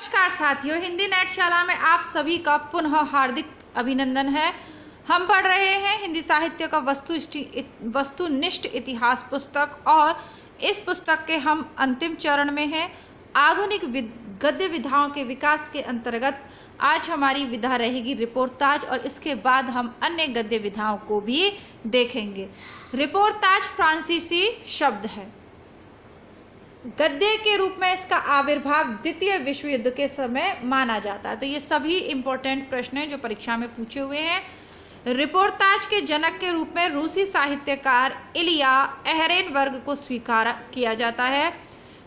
नमस्कार साथियों, हिंदी नेटशाला में आप सभी का पुनः हार्दिक अभिनंदन है। हम पढ़ रहे हैं हिंदी साहित्य का वस्तुनिष्ठ इतिहास पुस्तक और इस पुस्तक के हम अंतिम चरण में हैं। आधुनिक गद्य विधाओं के विकास के अंतर्गत आज हमारी विधा रहेगी रिपोर्ताज और इसके बाद हम अन्य गद्य विधाओं को भी देखेंगे। रिपोर्ताज फ्रांसीसी शब्द है। गद्य के रूप में इसका आविर्भाव द्वितीय विश्व युद्ध के समय माना जाता है। तो ये सभी इंपॉर्टेंट प्रश्न हैं जो परीक्षा में पूछे हुए हैं। रिपोर्ताज के जनक के रूप में रूसी साहित्यकार इलिया एहरेनबर्ग को स्वीकार किया जाता है।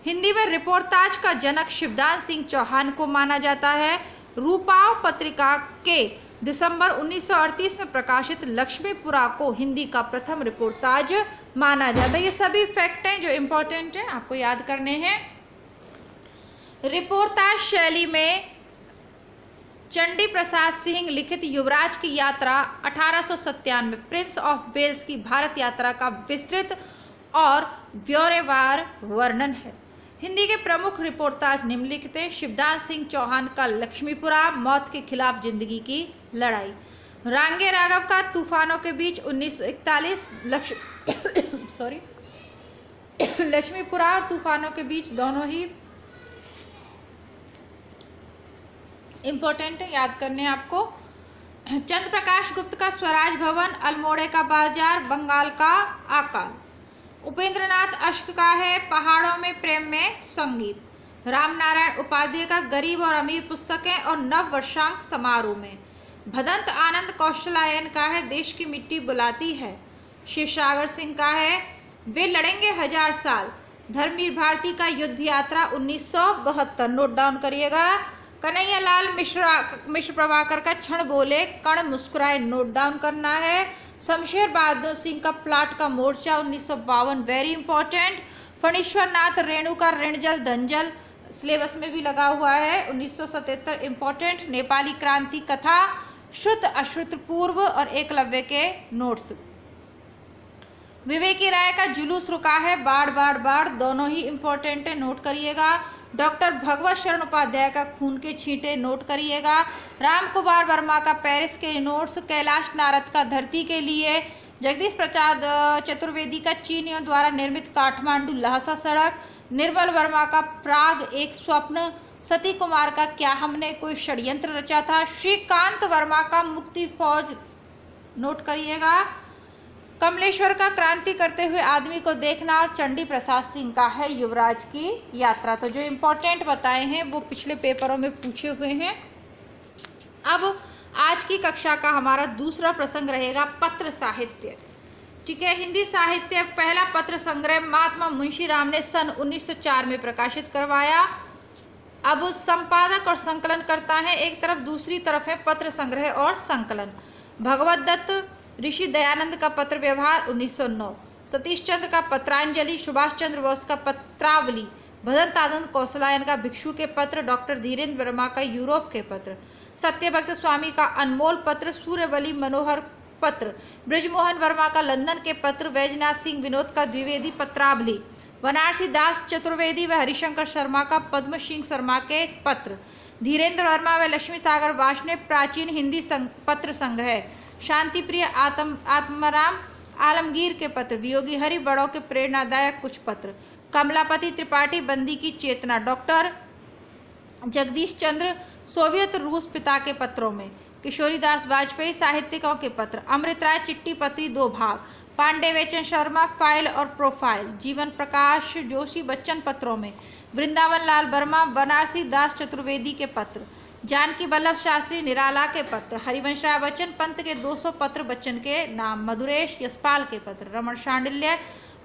हिंदी में रिपोर्ताज का जनक शिवदास सिंह चौहान को माना जाता है। रूपाव पत्रिका के दिसंबर 1938 में प्रकाशित लक्ष्मीपुरा को हिंदी का प्रथम रिपोर्ताज माना जाता है। ये सभी फैक्ट हैं जो इम्पोर्टेंट हैं, आपको याद करने हैं। रिपोर्ताज शैली में चंडी प्रसाद सिंह लिखित युवराज की यात्रा 1897 प्रिंस ऑफ वेल्स की भारत यात्रा का विस्तृत और ब्यौरेवार वर्णन है। हिंदी के प्रमुख रिपोर्ताज निम्नलिखित हैं। शिवदास सिंह चौहान का लक्ष्मीपुरा, मौत के खिलाफ जिंदगी की लड़ाई। रांगे राघव का तूफानों के बीच 1941 लक्ष्मीपुरा और तूफानों के बीच दोनों ही इंपॉर्टेंट है, याद करने आपको। चंद्र प्रकाश गुप्त का स्वराज भवन, अल्मोड़े का बाजार, बंगाल का आकाल। उपेंद्र नाथ अश्क का है पहाड़ों में प्रेम में संगीत। रामनारायण उपाध्याय का गरीब और अमीर पुस्तकें और नव वर्षांक समारोह में। भदंत आनंद कौशलायन का है देश की मिट्टी बुलाती है। शिवसागर सिंह का है वे लड़ेंगे 1000 साल। धर्मवीर भारती का युद्ध यात्रा 1972 नोट डाउन करिएगा। कन्हैयालाल मिश्र प्रभाकर का क्षण बोले कण मुस्कुराए नोट डाउन करना है। शमशेर बहादुर सिंह का प्लाट का मोर्चा 1952 वेरी इंपॉर्टेंट। फणीश्वर नाथ रेणु का ऋणजल धनजल सिलेबस में भी लगा हुआ है 1977 इंपॉर्टेंट। नेपाली क्रांति कथा, श्रुत अश्रुत पूर्व और एकलव्य के नोट्स। विवेकी राय का जुलूस रुका है, बाढ़ बाढ़ बाढ़ दोनों ही इंपॉर्टेंट है, नोट करिएगा। डॉक्टर भगवत शरण उपाध्याय का खून के छींटे नोट करिएगा। राम कुमार वर्मा का पेरिस के नोट्स। कैलाश नारद का धरती के लिए। जगदीश प्रसाद चतुर्वेदी का चीनियों द्वारा निर्मित काठमांडू लहसा सड़क। निर्मल वर्मा का प्राग एक स्वप्न। सती कुमार का क्या हमने कोई षड्यंत्र रचा था। श्रीकांत वर्मा का मुक्ति फौज नोट करिएगा। कमलेश्वर का क्रांति करते हुए आदमी को देखना और चंडी प्रसाद सिंह का है युवराज की यात्रा। तो जो इम्पोर्टेंट बताए हैं वो पिछले पेपरों में पूछे हुए हैं। अब आज की कक्षा का हमारा दूसरा प्रसंग रहेगा पत्र साहित्य। ठीक है, हिंदी साहित्य पहला पत्र संग्रह महात्मा मुंशी राम ने सन 1904 में प्रकाशित करवाया। अब संपादक और संकलन करता है एक तरफ, दूसरी तरफ है पत्र संग्रह और संकलन। भगवत दत्त, ऋषि दयानंद का पत्र व्यवहार 1909। सतीश चंद्र का पत्रांजलि, सुभाष चंद्र बोस का पत्रावली, भदंत आनंद कौशलायन का भिक्षु के पत्र, डॉक्टर धीरेन्द्र वर्मा का यूरोप के पत्र, सत्यभक्त स्वामी का अनमोल पत्र, सूर्यबली मनोहर पत्र, ब्रजमोहन वर्मा का लंदन के पत्र, वैजनाथ सिंह विनोद का द्विवेदी पत्रावली, बनारसी दास चतुर्वेदी व हरिशंकर शर्मा का पद्म सिंह शर्मा के पत्र, धीरेन्द्र वर्मा व लक्ष्मी सागर वार्ष्णेय प्राचीन हिंदी पत्र संग्रह, शांति प्रिय आत्माराम आलमगीर के पत्र, वियोगी हरि बड़ों के प्रेरणादायक कुछ पत्र, कमलापति त्रिपाठी बंदी की चेतना, डॉक्टर जगदीश चंद्र सोवियत रूस पिता के पत्रों में, किशोरीदास वाजपेयी साहित्यिकों के पत्र, अमृत राय चिट्ठी पत्री 2 भाग, पांडे वेचन शर्मा फाइल और प्रोफाइल, जीवन प्रकाश जोशी बच्चन पत्रों में, वृंदावन लाल वर्मा बनारसी दास चतुर्वेदी के पत्र, जानकी वल्लभ शास्त्री निराला के पत्र, हरिवंश राय बच्चन पंत के 200 पत्र बच्चन के नाम, मधुरेश यशपाल के पत्र, रमण शांडिल्य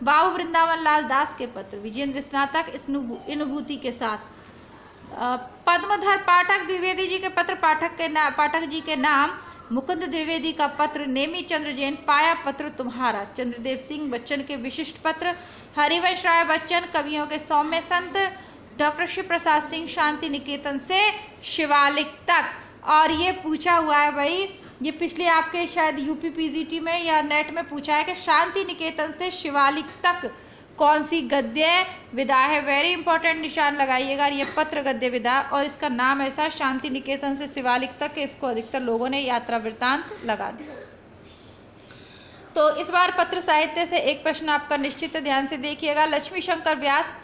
बाबू वृंदावन लाल दास के पत्र, विजेंद्र स्नातक अनुभूति के साथ, पद्मधर पाठक द्विवेदी जी के पत्र, पाठक जी के नाम, मुकुंद द्विवेदी का पत्र, नेमी चंद्र जैन पाया पत्र तुम्हारा, चंद्रदेव सिंह बच्चन के विशिष्ट पत्र, हरिवंश राय बच्चन कवियों के सौम्य संत, डॉक्टर शिव प्रसाद सिंह शांति निकेतन से शिवालिक तक। और ये पूछा हुआ है भाई, ये पिछले आपके शायद यूपी पीजीटी में या नेट में पूछा है कि शांति निकेतन से शिवालिक तक कौन सी गद्य विधा है, वेरी इंपॉर्टेंट, निशान लगाइएगा। ये पत्र गद्य विधा और इसका नाम ऐसा शांति निकेतन से शिवालिक तक, इसको अधिकतर लोगों ने यात्रा वृत्तांत लगा दिया। तो इस बार पत्र साहित्य से एक प्रश्न आपका निश्चित ध्यान से देखिएगा। लक्ष्मी शंकर व्यास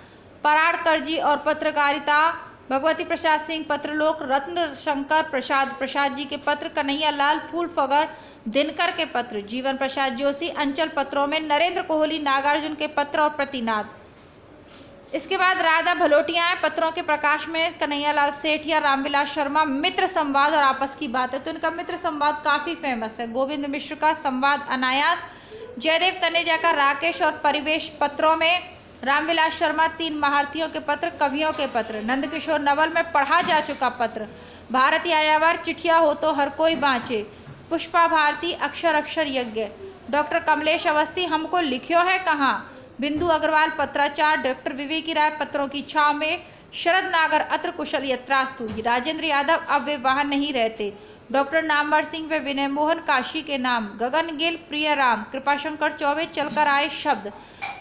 पराड़कर जी और पत्रकारिता, भगवती प्रसाद सिंह पत्रलोक, रत्न शंकर प्रसाद जी के पत्र, कन्हैया लाल फूलफगर दिनकर के पत्र, जीवन प्रसाद जोशी अंचल पत्रों में, नरेंद्र कोहली नागार्जुन के पत्र और प्रतिनाद। इसके बाद राधा भलोटिया पत्रों के प्रकाश में, कन्हैया लाल सेठिया, रामविलास शर्मा मित्र संवाद और आपस की बात है, तो इनका मित्र संवाद काफ़ी फेमस है। गोविंद मिश्र का संवाद अनायास, जयदेव तनेजा का राकेश और परिवेश पत्रों में, रामविलास शर्मा तीन महारथियों के पत्र, कवियों के पत्र, नंदकिशोर नवल में पढ़ा जा चुका पत्र, भारती आयावर चिट्ठिया हो तो हर कोई बाँचे, पुष्पा भारती अक्षर अक्षर यज्ञ, डॉक्टर कमलेश अवस्थी हमको लिखियो है कहाँ, बिंदु अग्रवाल पत्राचार, डॉक्टर विवेकी राय पत्रों की छाव में, शरद नागर अत्र कुशल यत्रास्तु, राजेंद्र यादव अब वे वहाँ नहीं रहते, डॉक्टर नामवर सिंह व विनय मोहन काशी के नाम, गगन गिल प्रिय राम, कृपाशंकर चौबे चलकर आए शब्द,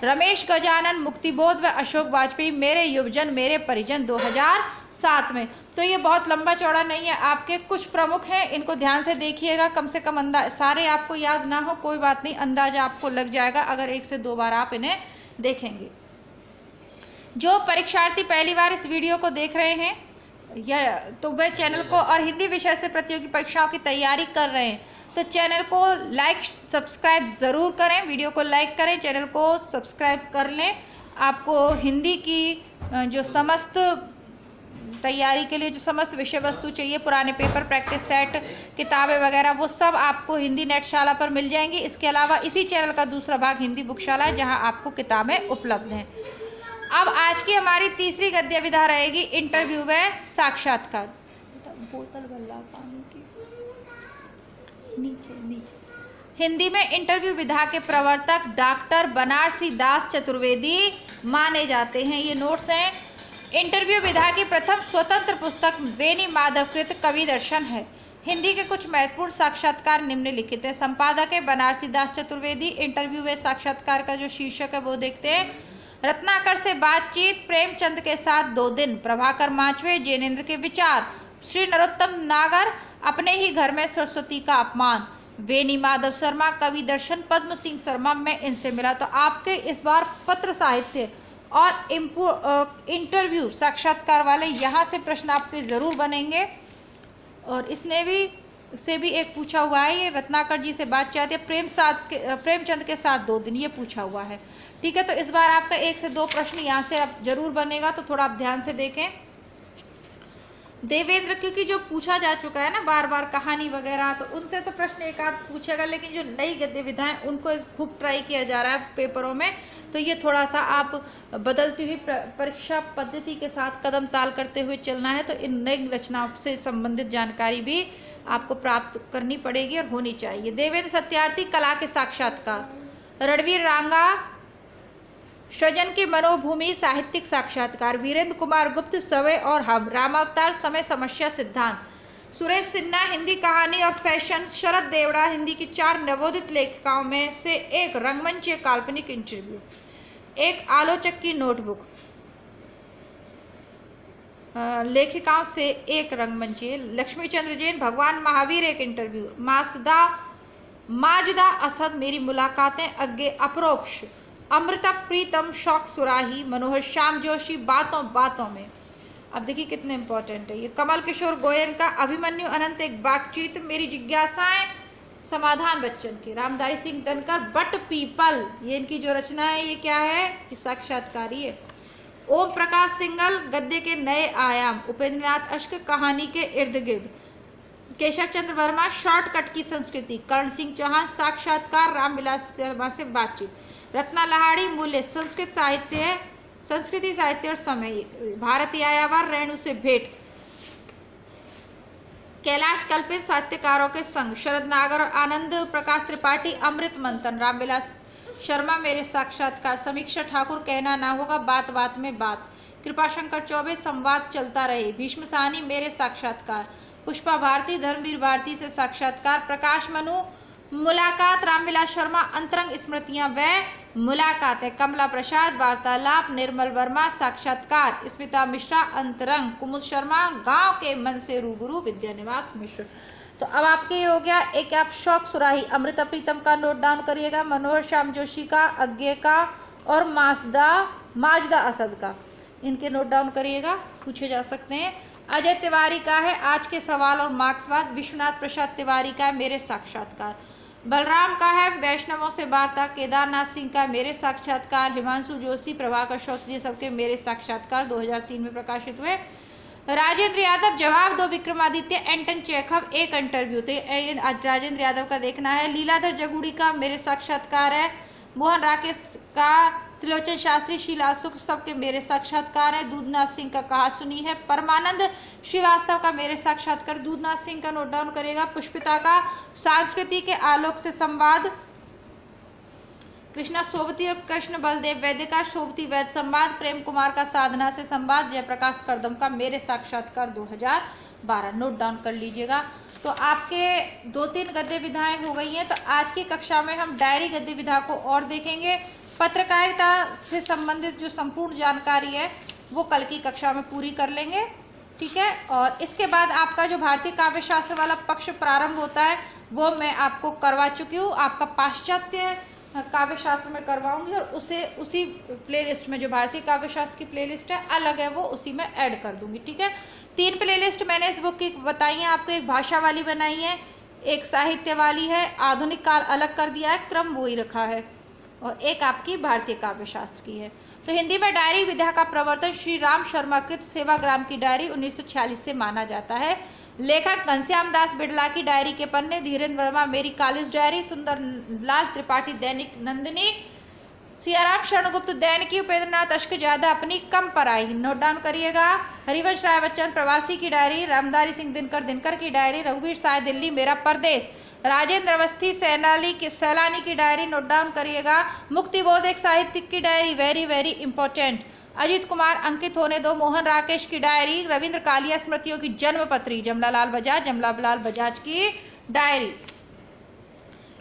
रमेश गजानन मुक्तिबोध व अशोक वाजपेयी मेरे युवजन मेरे परिजन 2007 में। तो ये बहुत लंबा चौड़ा नहीं है, आपके कुछ प्रमुख हैं, इनको ध्यान से देखिएगा। कम से कम अंदाज, सारे आपको याद ना हो कोई बात नहीं, अंदाजा आपको लग जाएगा अगर 1 से 2 बार आप इन्हें देखेंगे। जो परीक्षार्थी पहली बार इस वीडियो को देख रहे हैं या तो वह चैनल को और हिंदी विषय से प्रतियोगी परीक्षाओं की तैयारी कर रहे हैं तो चैनल को लाइक सब्सक्राइब ज़रूर करें, वीडियो को लाइक करें, चैनल को सब्सक्राइब कर लें। आपको हिंदी की जो समस्त तैयारी के लिए जो समस्त विषय वस्तु चाहिए, पुराने पेपर, प्रैक्टिस सेट, किताबें वगैरह, वो सब आपको हिंदी नेटशाला पर मिल जाएंगी। इसके अलावा इसी चैनल का दूसरा भाग हिंदी बुकशाला है जहां आपको किताबें उपलब्ध हैं। अब आज की हमारी तीसरी गद्य विधा रहेगी इंटरव्यू व साक्षात्कार। बोतल गल्ला पानी की नीचे नीचे। हिंदी में इंटरव्यू विधा के प्रवर्तक डॉक्टर बनारसी दास चतुर्वेदी माने जाते हैं। ये नोट्स हैं। इंटरव्यू विधा की प्रथम स्वतंत्र पुस्तक वेनी माधवकृत कवि दर्शन है। हिंदी के कुछ महत्वपूर्ण साक्षात्कार निम्नलिखित है। संपादक है बनारसी दास चतुर्वेदी। इंटरव्यू व साक्षात्कार का जो शीर्षक है वो देखते हैं। रत्नाकर से बातचीत, प्रेमचंद के साथ 2 दिन, प्रभाकर माचवे, जैनेन्द्र के विचार, श्री नरोत्तम नागर, अपने ही घर में सरस्वती का अपमान, वेनी माधव शर्मा, कवि दर्शन, पद्म सिंह शर्मा, मैं इनसे मिला। तो आपके इस बार पत्र साहित्य और इंटरव्यू साक्षात्कार वाले यहाँ से प्रश्न आपके ज़रूर बनेंगे। और इसने भी एक पूछा हुआ है, ये रत्नाकर जी से बातचीत या प्रेमचंद के साथ 2 दिन, ये पूछा हुआ है। ठीक है, तो इस बार आपका 1 से 2 प्रश्न यहाँ से अब जरूर बनेगा, तो थोड़ा आप ध्यान से देखें। देवेंद्र, क्योंकि जो पूछा जा चुका है ना बार बार कहानी वगैरह, तो उनसे तो प्रश्न एक आध पूछेगा, लेकिन जो नई गद्य विधाएं उनको खूब ट्राई किया जा रहा है पेपरों में, तो ये थोड़ा सा आप बदलती हुई परीक्षा पद्धति के साथ कदम ताल करते हुए चलना है। तो इन नई रचनाओं से संबंधित जानकारी भी आपको प्राप्त करनी पड़ेगी और होनी चाहिए। देवेंद्र सत्यार्थी, कला के साक्षात्कार। रणवीर रांगा, सृजन की मनोभूमि, साहित्यिक साक्षात्कार। वीरेंद्र कुमार गुप्त, समय और हम, रामावतार, समय समस्या सिद्धांत। सुरेश सिन्हा, हिंदी कहानी और फैशन। शरद देवड़ा, हिंदी की 4 नवोदित लेखिकाओं में से एक, रंगमंच काल्पनिक इंटरव्यू। एक आलोचक की नोटबुक, लेखिकाओं से एक रंगमंच। लक्ष्मी चंद्र जैन, भगवान महावीर, एक इंटरव्यू। माजदा असद, मेरी मुलाकातें अज्ञे अपरोक्ष। अमृता प्रीतम, शौक सुराही। मनोहर श्याम जोशी, बातों बातों में। अब देखिए कितने इंपॉर्टेंट है ये। कमल किशोर गोयल का अभिमन्यु अनंत, एक बातचीत। मेरी जिज्ञासाएं, समाधान बच्चन की। रामधारी सिंह दिनकर, बट पीपल, ये इनकी जो रचना है ये क्या है, ये साक्षात्कारी है। ओम प्रकाश सिंगल, गद्य के नए आयाम। उपेंद्रनाथ अश्क, कहानी के इर्द गिर्द। केशव चंद्र वर्मा, शॉर्टकट की संस्कृति। कर्ण सिंह चौहान, साक्षात्कार, रामविलास शर्मा से बातचीत। रत्ना लहाड़ी, मूल्य, संस्कृति साहित्य और समय। भारती आयावर, रेणु से भेंट। कैलाश कल्पित, साहित्यकारों के संग। शरद नागर और आनंद प्रकाश त्रिपाठी, अमृत मंथन। रामविलास शर्मा, मेरे साक्षात्कार। समीक्षा ठाकुर, कहना ना होगा, बात बात में बात। कृपाशंकर चौबे, संवाद चलता रहे। भीष्म साहनी, मेरे साक्षात्कार। पुष्पा भारती, धर्मवीर भारती से साक्षात्कार। प्रकाश मनु, मुलाकात रामविलास शर्मा अंतरंग स्मृतियां व मुलाकातें, कमला प्रसाद वार्तालाप, निर्मल वर्मा साक्षात्कार, स्मिता मिश्रा अंतरंग, कुमुद शर्मा गांव के मन से रूबरू, विद्यानिवास मिश्र। तो अब आपके ये हो गया। एक आप शौक सुराही अमृता प्रीतम का नोट डाउन करिएगा, मनोहर श्याम जोशी का, अज्ञे का और माजदा असद का, इनके नोट डाउन करिएगा, पूछे जा सकते हैं। अजय तिवारी का है आज के सवाल और मार्क्सवाद, विश्वनाथ प्रसाद तिवारी का है मेरे साक्षात्कार, बलराम का है वैष्णवों से वार्ता, केदारनाथ सिंह का मेरे साक्षात्कार, हिमांशु जोशी, प्रभाकर श्रोत्रिय सबके मेरे साक्षात्कार 2003 में प्रकाशित हुए। राजेंद्र यादव जवाब दो विक्रमादित्य, एंटन चेखव एक इंटरव्यू थे, राजेंद्र यादव का देखना है। लीलाधर जगूड़ी का मेरे साक्षात्कार है, मोहन राकेश का, त्रिलोचन शास्त्री, शीला सुख सबके मेरे साक्षात्कार है, दूधनाथ सिंह का कहा सुनी है, परमानंद श्रीवास्तव का मेरे साक्षात्कार, दूधनाथ सिंह का नोट डाउन करेगा। पुष्पिता का संस्कृति के आलोक से संवाद, कृष्णा सोबती और कृष्ण बलदेव वैद्य का सोबती वैद्य संवाद, प्रेम कुमार का साधना से संवाद, जयप्रकाश करदम का मेरे साक्षात्कार 2012, नोट डाउन कर लीजिएगा। तो आपके 2-3 गद्य विधाएं हो गई हैं। तो आज की कक्षा में हम डायरी गद्य विधा को और देखेंगे। पत्रकारिता से संबंधित जो संपूर्ण जानकारी है वो कल की कक्षा में पूरी कर लेंगे, ठीक है। और इसके बाद आपका जो भारतीय काव्य शास्त्र वाला पक्ष प्रारंभ होता है वो मैं आपको करवा चुकी हूँ, आपका पाश्चात्य काव्य शास्त्र में करवाऊंगी और उसी प्लेलिस्ट में जो भारतीय काव्य शास्त्र की प्लेलिस्ट है अलग है वो उसी में ऐड कर दूंगी, ठीक है। 3 प्लेलिस्ट मैंने इस बुक की बताई हैं आपको, एक भाषा वाली बनाई है, एक साहित्य वाली है, आधुनिक काल अलग कर दिया है, क्रम वही रखा है, और एक आपकी भारतीय काव्य शास्त्र की है। तो हिंदी में डायरी विधा का प्रवर्तन श्री राम शर्मा कृत सेवाग्राम की डायरी 1946 से माना जाता है। लेखक घनश्याम दास बिड़ला की डायरी के पन्ने, धीरेन्द्र वर्मा मेरी कॉलेज डायरी, सुंदर लाल त्रिपाठी दैनिक नंदिनी, सियाराम शरणगुप्त दैनिकी, उपेंद्रनाथ अश्कजादा अपनी कम पराई, नोट डाउन करिएगा। हरिवंश राय बच्चन प्रवासी की डायरी, रामधारी सिंह दिनकर की डायरी, रघुवीर साय दिल्ली मेरा परदेश, राजेंद्र अवस्थी सैलानी की डायरी, नोट डाउन करिएगा। मुक्तिबोध एक साहित्यिक की diary, very very important. Ajit Kumar Ankit होने दो, मोहन राकेश की डायरी, रविंद्र कालिया स्मृतियों की जन्मपत्री, जमलालाल बजाज की डायरी,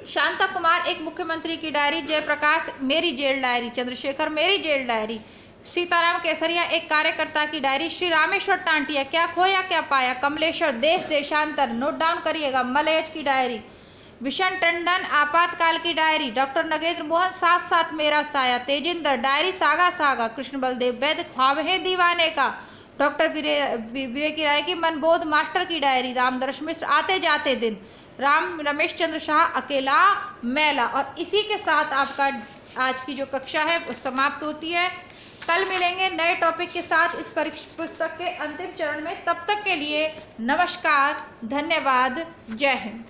शांता कुमार एक मुख्यमंत्री की डायरी, जयप्रकाश मेरी जेल डायरी, चंद्रशेखर मेरी जेल डायरी, सीताराम केसरिया एक कार्यकर्ता की डायरी, श्री रामेश्वर टांटिया क्या खोया क्या पाया, कमलेश्वर देश देशांतर, नोट डाउन करिएगा, मलयज की डायरी, विशन टंडन आपातकाल की डायरी, डॉक्टर नगेंद्र मोहन साथ साथ मेरा साया, तेजिंदर डायरी सागा, कृष्ण बलदेव वैद्य ख्वाब है दीवाने का, डॉक्टर विवेकी राय की मनबोध मास्टर की डायरी, रामदर्श मिश्र आते जाते दिन, रमेश चंद्र शाह अकेला मैला। और इसी के साथ आपका आज की जो कक्षा है वो समाप्त होती है। कल मिलेंगे नए टॉपिक के साथ इस पुस्तक के अंतिम चरण में। तब तक के लिए नमस्कार, धन्यवाद, जय हिंद।